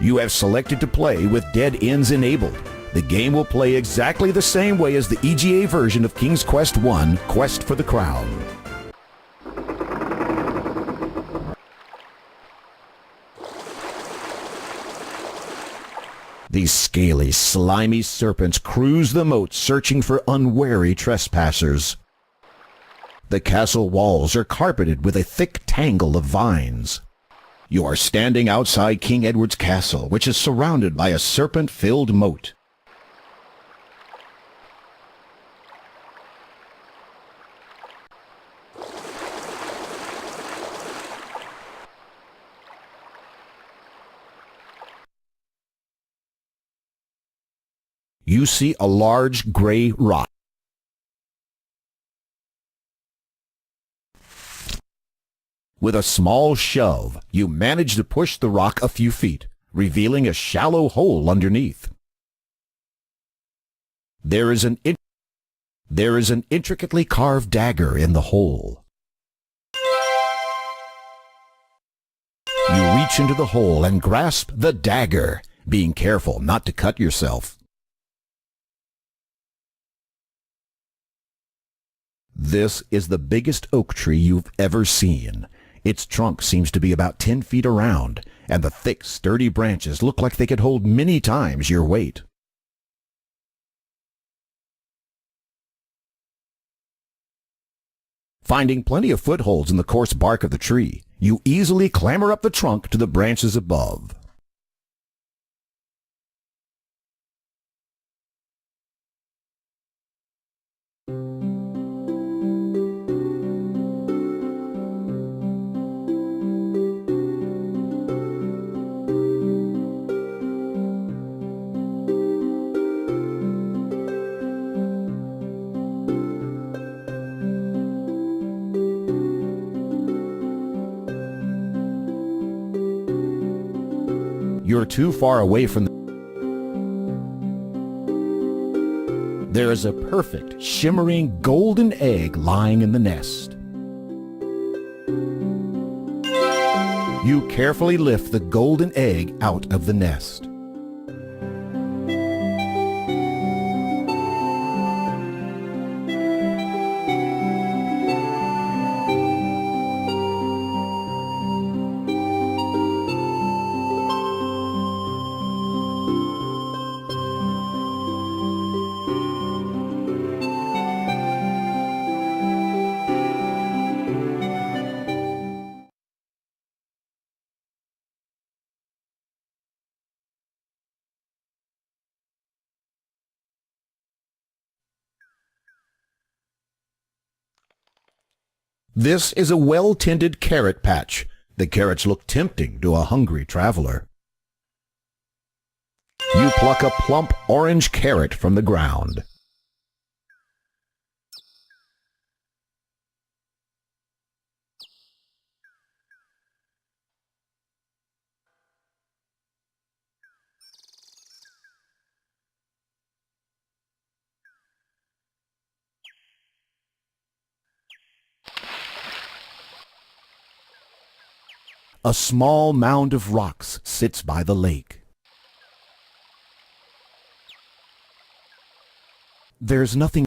You have selected to play with dead ends enabled. The game will play exactly the same way as the EGA version of King's Quest I, Quest for the Crown. These scaly, slimy serpents cruise the moat searching for unwary trespassers. The castle walls are carpeted with a thick tangle of vines. You are standing outside King Edward's castle, which is surrounded by a serpent-filled moat. You see a large gray rock. With a small shove, you manage to push the rock a few feet, revealing a shallow hole underneath. There is an intricately carved dagger in the hole. You reach into the hole and grasp the dagger, being careful not to cut yourself. This is the biggest oak tree you've ever seen. Its trunk seems to be about 10 feet around, and the thick, sturdy branches look like they could hold many times your weight. Finding plenty of footholds in the coarse bark of the tree, you easily clamber up the trunk to the branches above. You're too far away from There is a perfect, shimmering golden egg lying in the nest. You carefully lift the golden egg out of the nest. This is a well-tended carrot patch. The carrots look tempting to a hungry traveler. You pluck a plump orange carrot from the ground. A small mound of rocks sits by the lake. There's nothing.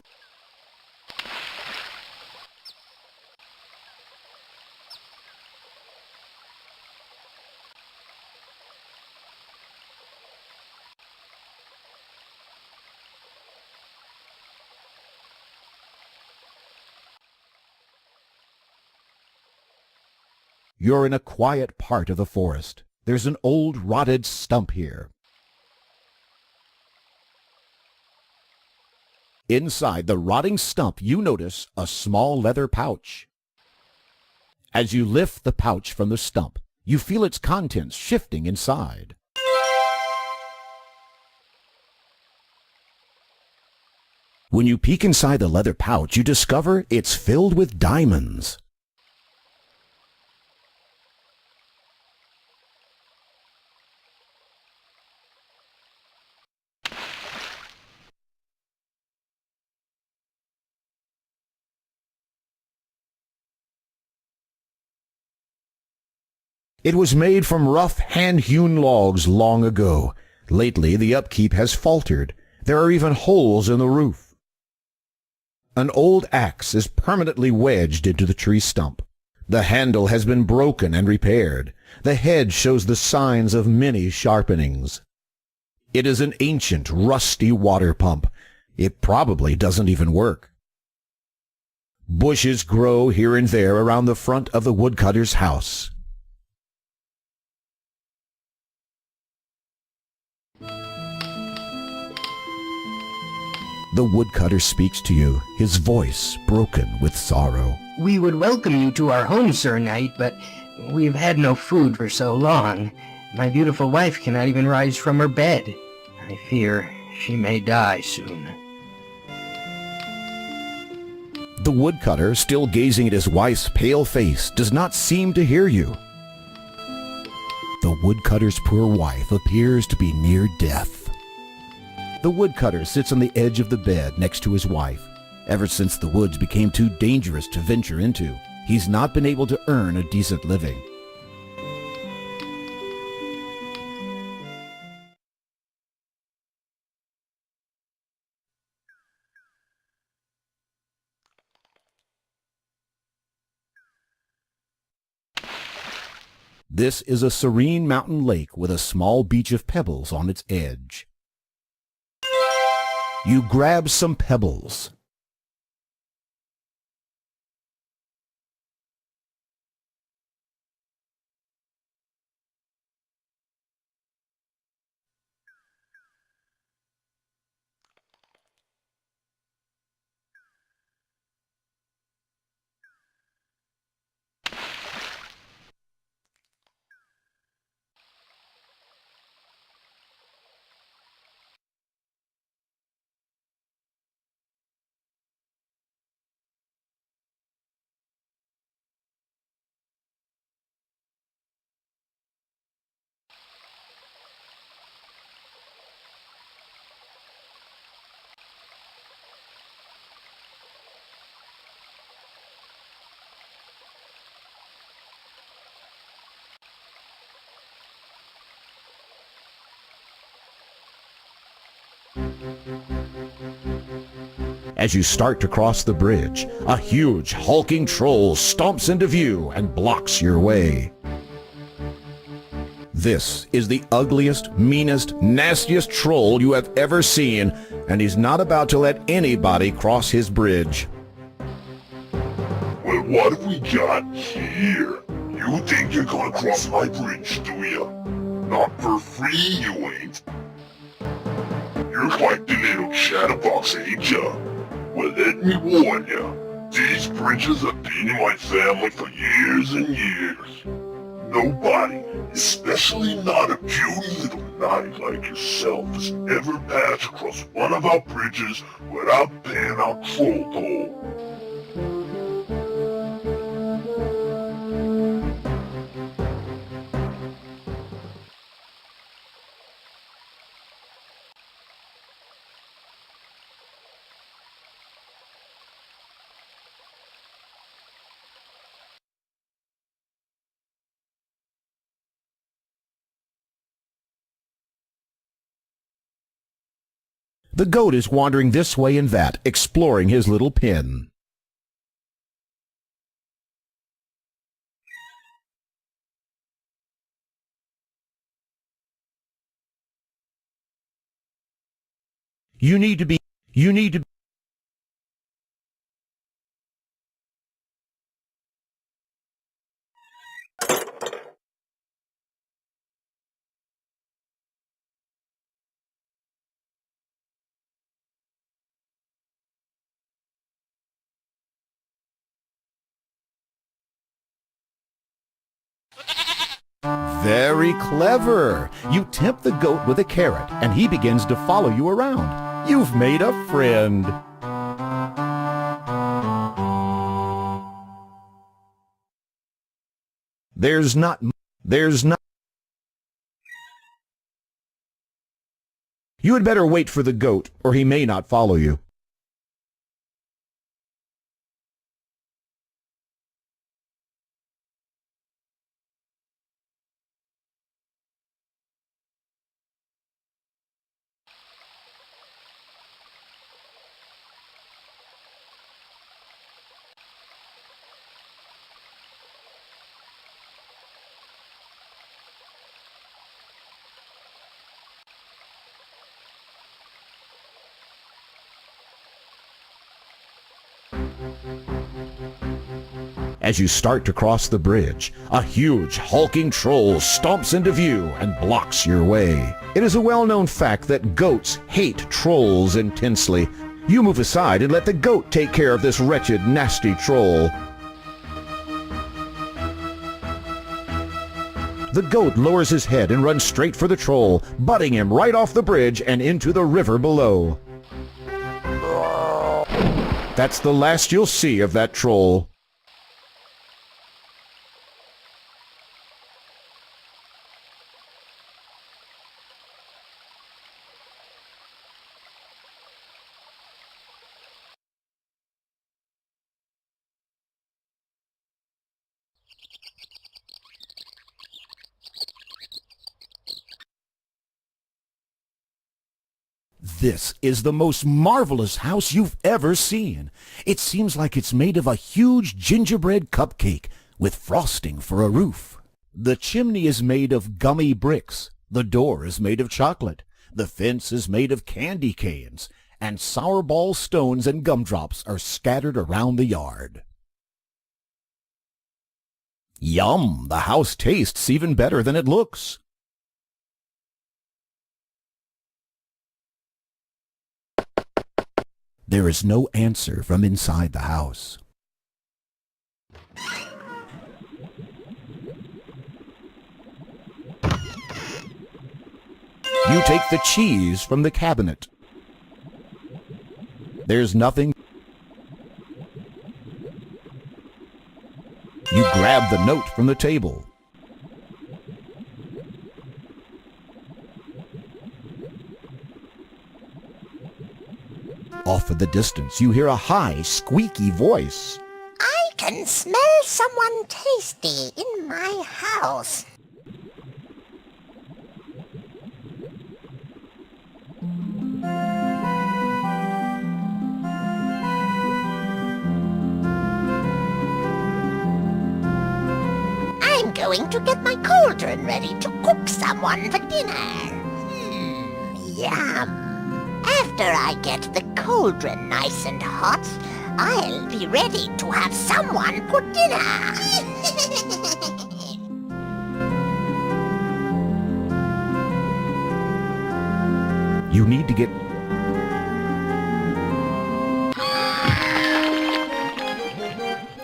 You're in a quiet part of the forest. There's an old rotted stump here. Inside the rotting stump, you notice a small leather pouch. As you lift the pouch from the stump, you feel its contents shifting inside. When you peek inside the leather pouch, you discover it's filled with diamonds. It was made from rough, hand-hewn logs long ago. Lately, the upkeep has faltered. There are even holes in the roof. An old axe is permanently wedged into the tree stump. The handle has been broken and repaired. The head shows the signs of many sharpenings. It is an ancient, rusty water pump. It probably doesn't even work. Bushes grow here and there around the front of the woodcutter's house. The woodcutter speaks to you, his voice broken with sorrow. We would welcome you to our home, Sir Knight, but we've had no food for so long. My beautiful wife cannot even rise from her bed. I fear she may die soon. The woodcutter, still gazing at his wife's pale face, does not seem to hear you. The woodcutter's poor wife appears to be near death. The woodcutter sits on the edge of the bed next to his wife. Ever since the woods became too dangerous to venture into, he's not been able to earn a decent living. This is a serene mountain lake with a small beach of pebbles on its edge. You grab some pebbles. As you start to cross the bridge, a huge, hulking troll stomps into view and blocks your way. This is the ugliest, meanest, nastiest troll you have ever seen, and he's not about to let anybody cross his bridge. Well, what have we got here? You think you're gonna cross my bridge, do ya? Not for free, you ain't. You're quite the little chatterbox, ain't ya? Well, let me warn ya. These bridges have been in my family for years and years. Nobody, especially not a puny little knight like yourself, has ever passed across one of our bridges without paying our troll toll. The goat is wandering this way and that, exploring his little pen. You need to Very clever. You tempt the goat with a carrot, and he begins to follow you around. You've made a friend. There's not... You had better wait for the goat, or he may not follow you. As you start to cross the bridge, a huge, hulking troll stomps into view and blocks your way. It is a well-known fact that goats hate trolls intensely. You move aside and let the goat take care of this wretched, nasty troll. The goat lowers his head and runs straight for the troll, butting him right off the bridge and into the river below. That's the last you'll see of that troll. This is the most marvelous house you've ever seen. It seems like it's made of a huge gingerbread cupcake with frosting for a roof. The chimney is made of gummy bricks. The door is made of chocolate. The fence is made of candy canes. And sour ball stones and gumdrops are scattered around the yard. Yum! The house tastes even better than it looks. There is no answer from inside the house. You take the cheese from the cabinet. There's nothing. You grab the note from the table. Off in the distance, you hear a high, squeaky voice. I can smell someone tasty in my house. I'm going to get my cauldron ready to cook someone for dinner. Yum. After I get the cauldron nice and hot, I'll be ready to have someone for dinner. You need to get...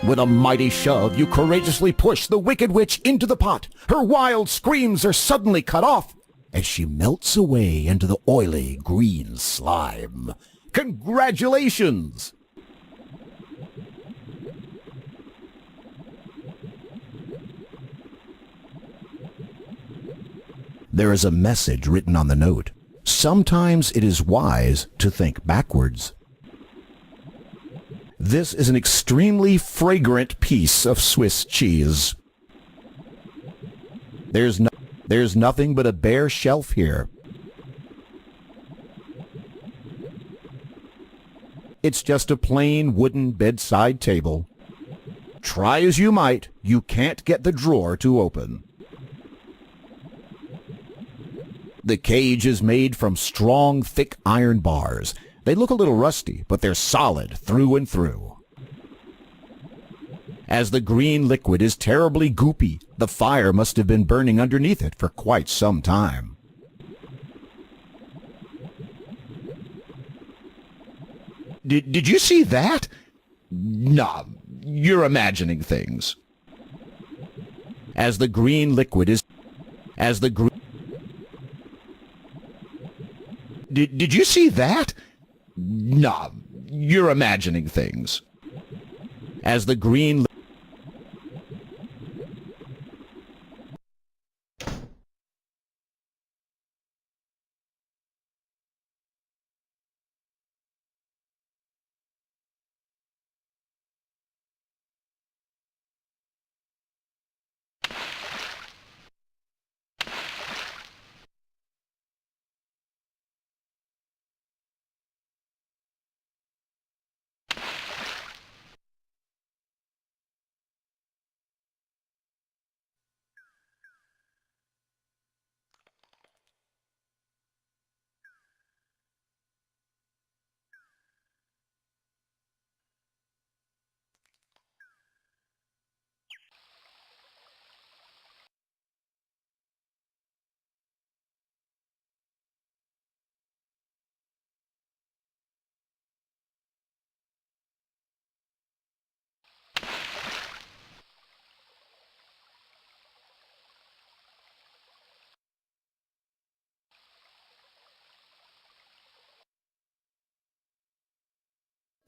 With a mighty shove, you courageously push the wicked witch into the pot. Her wild screams are suddenly cut off as she melts away into the oily green slime. Congratulations! There is a message written on the note. Sometimes it is wise to think backwards. This is an extremely fragrant piece of Swiss cheese. There's nothing but a bare shelf here. It's just a plain wooden bedside table. Try as you might, you can't get the drawer to open. The cage is made from strong, thick iron bars. They look a little rusty, but they're solid through and through. As the green liquid is terribly goopy, the fire must have been burning underneath it for quite some time. Did you see that? Nah, you're imagining things. As the green liquid is... Did you see that? Nah, you're imagining things. As the green...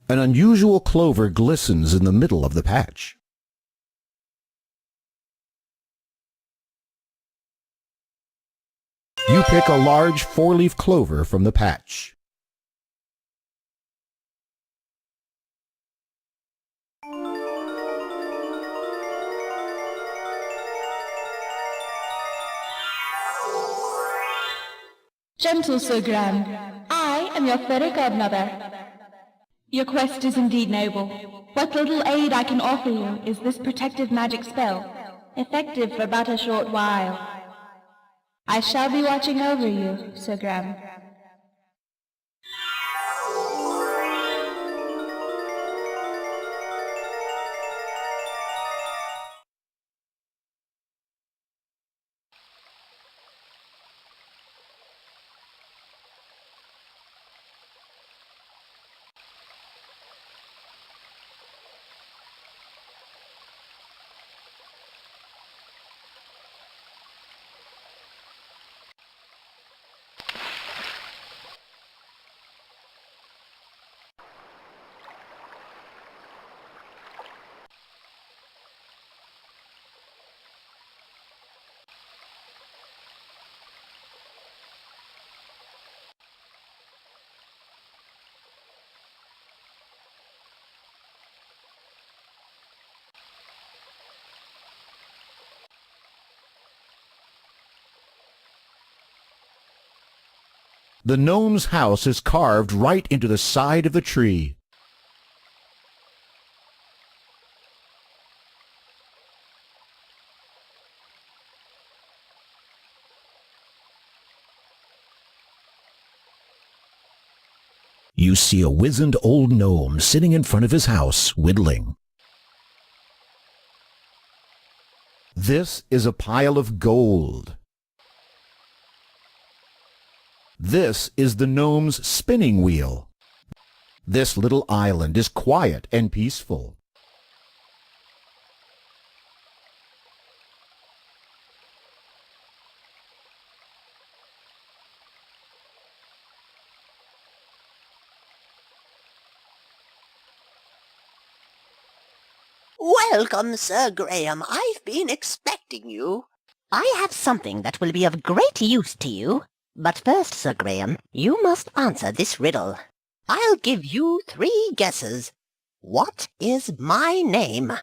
An unusual clover glistens in the middle of the patch. You pick a large four-leaf clover from the patch. Gentle Sir Graham, I am your fairy godmother. Your quest is indeed noble. What little aid I can offer you is this protective magic spell, effective for but a short while. I shall be watching over you, Sir Graham. The gnome's house is carved right into the side of the tree. You see a wizened old gnome sitting in front of his house, whittling. This is a pile of gold. This is the gnome's spinning wheel. This little island is quiet and peaceful. Welcome, Sir Graham. I've been expecting you. I have something that will be of great use to you. But first, Sir Graham, you must answer this riddle. I'll give you 3 guesses. What is my name?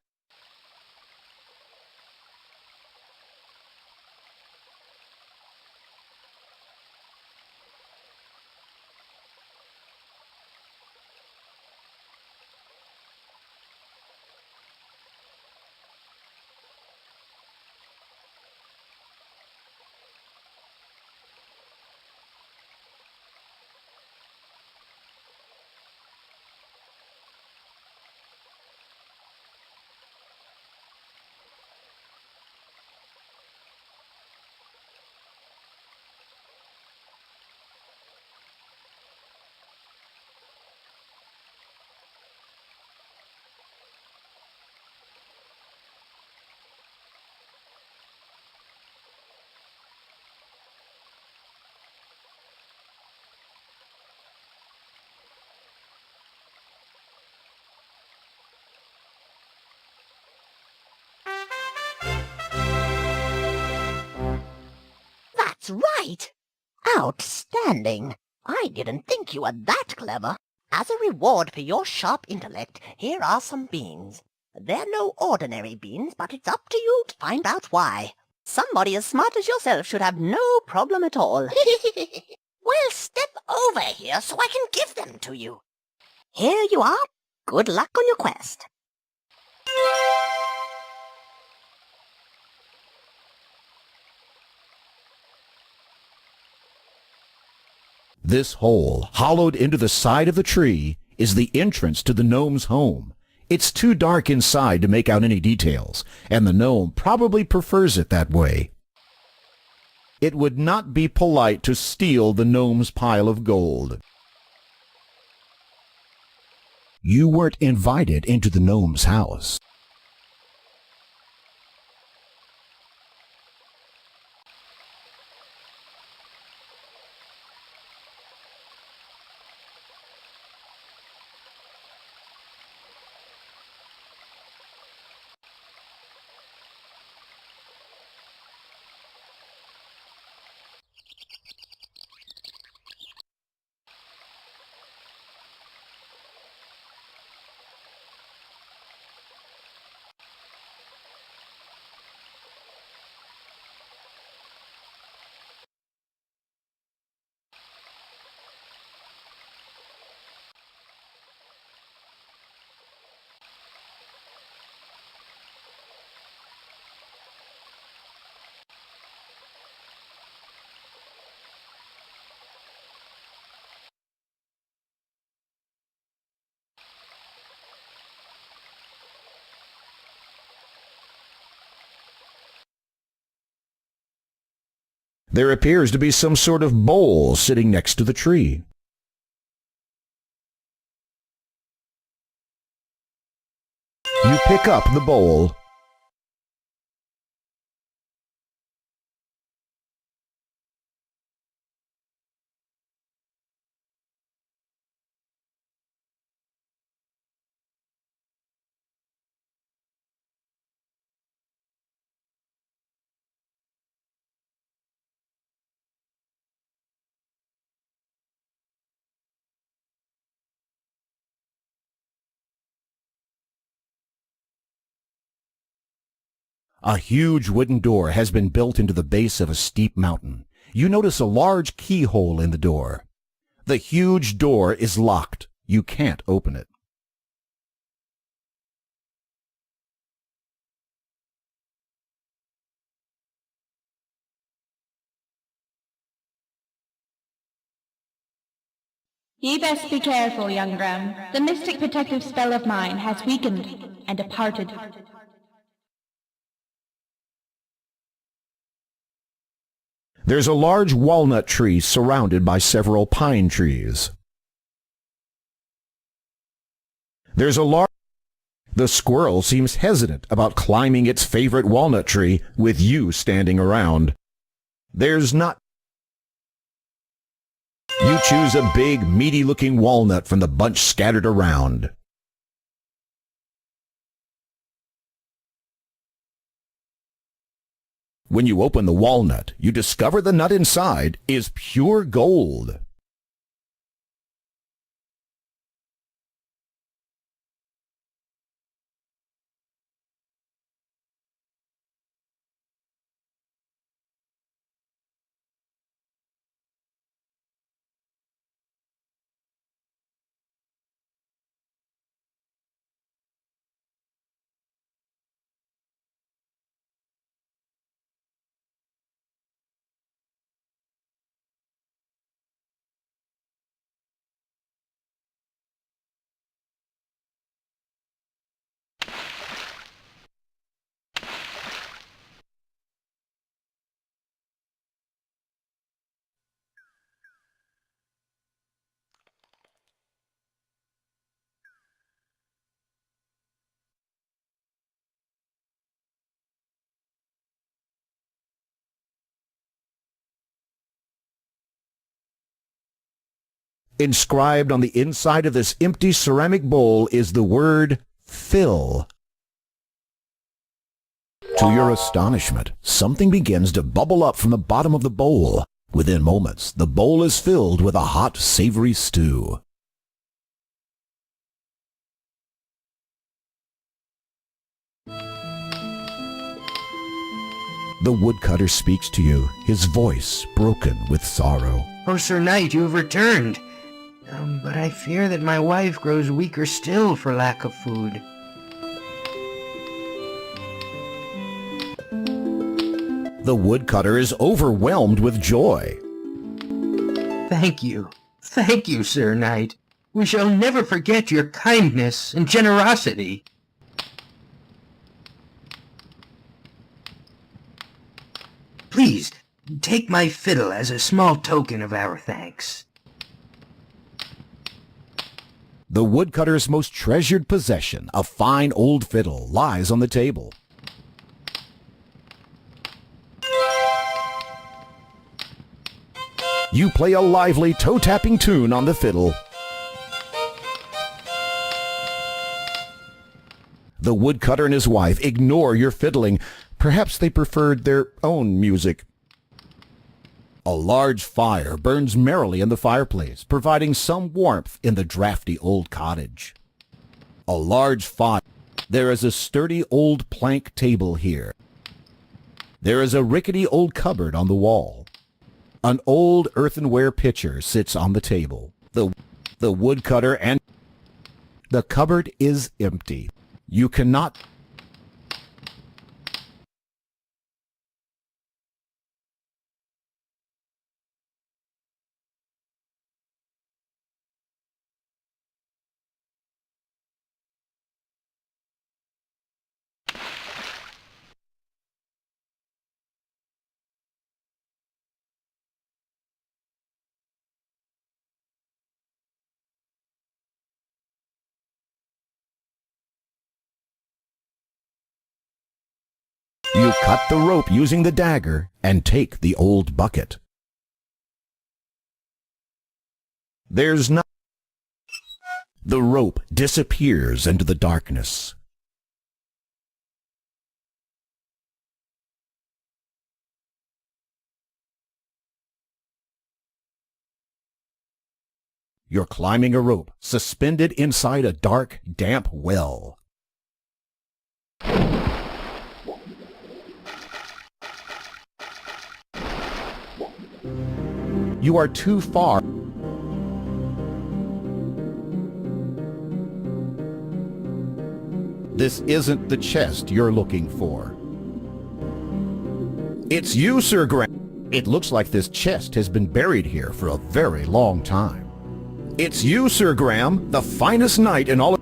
That's right! Outstanding! I didn't think you were that clever. As a reward for your sharp intellect, here are some beans. They're no ordinary beans, but it's up to you to find out why. Somebody as smart as yourself should have no problem at all. Well, step over here so I can give them to you. Here you are. Good luck on your quest. This hole, hollowed into the side of the tree, is the entrance to the gnome's home. It's too dark inside to make out any details, and the gnome probably prefers it that way. It would not be polite to steal the gnome's pile of gold. You weren't invited into the gnome's house. There appears to be some sort of bowl sitting next to the tree. You pick up the bowl. A huge wooden door has been built into the base of a steep mountain. You notice a large keyhole in the door. The huge door is locked. You can't open it. Ye best be careful, young Ram. The mystic protective spell of mine has weakened and departed. There's a large walnut tree surrounded by several pine trees. The squirrel seems hesitant about climbing its favorite walnut tree with you standing around. You choose a big, meaty-looking walnut from the bunch scattered around. When you open the walnut, you discover the nut inside is pure gold. Inscribed on the inside of this empty ceramic bowl is the word fill. To your astonishment, something begins to bubble up from the bottom of the bowl. Within moments, the bowl is filled with a hot, savory stew. The woodcutter speaks to you, his voice broken with sorrow. Oh, Sir Knight, you have returned. But I fear that my wife grows weaker still for lack of food. The woodcutter is overwhelmed with joy. Thank you, Sir Knight. We shall never forget your kindness and generosity. Please, take my fiddle as a small token of our thanks. The woodcutter's most treasured possession, a fine old fiddle, lies on the table. You play a lively toe-tapping tune on the fiddle. The woodcutter and his wife ignore your fiddling. Perhaps they preferred their own music. A large fire burns merrily in the fireplace, providing some warmth in the drafty old cottage. There is a sturdy old plank table here. There is a rickety old cupboard on the wall. An old earthenware pitcher sits on the table. The woodcutter and the cupboard is empty. You cannot You cut the rope using the dagger and take the old bucket. There's no... The rope disappears into the darkness. You're climbing a rope suspended inside a dark, damp well. You are too far. This isn't the chest you're looking for. It's you, Sir Graham. It looks like this chest has been buried here for a very long time. It's you, Sir Graham, the finest knight in all of...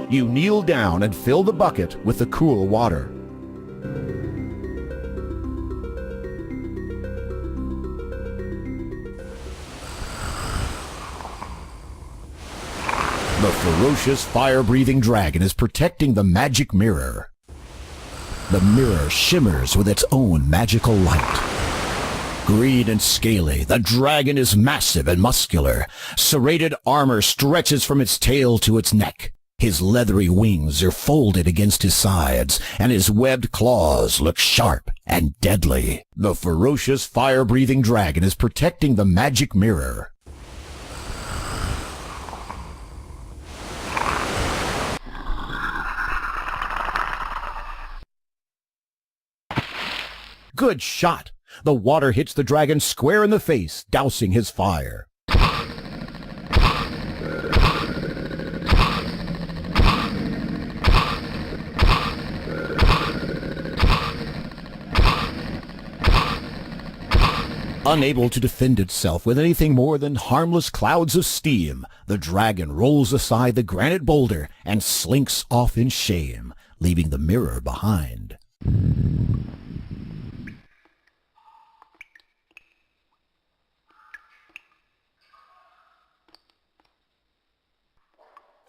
You kneel down and fill the bucket with the cool water. The ferocious, fire-breathing dragon is protecting the magic mirror. The mirror shimmers with its own magical light. Green and scaly, the dragon is massive and muscular. Serrated armor stretches from its tail to its neck. His leathery wings are folded against his sides, and his webbed claws look sharp and deadly. The ferocious, fire-breathing dragon is protecting the magic mirror. Good shot! The water hits the dragon square in the face, dousing his fire. Unable to defend itself with anything more than harmless clouds of steam, the dragon rolls aside the granite boulder and slinks off in shame, leaving the mirror behind.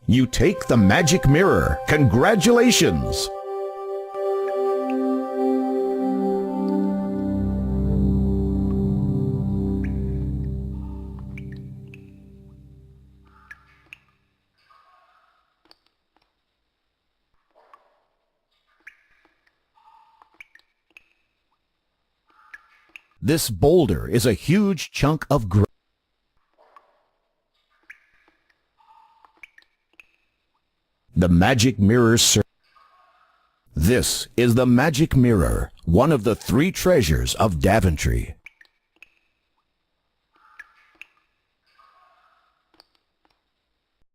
You take the magic mirror. Congratulations! This boulder is a huge chunk of granite. The magic mirror. This is the magic mirror, one of the 3 treasures of Daventry.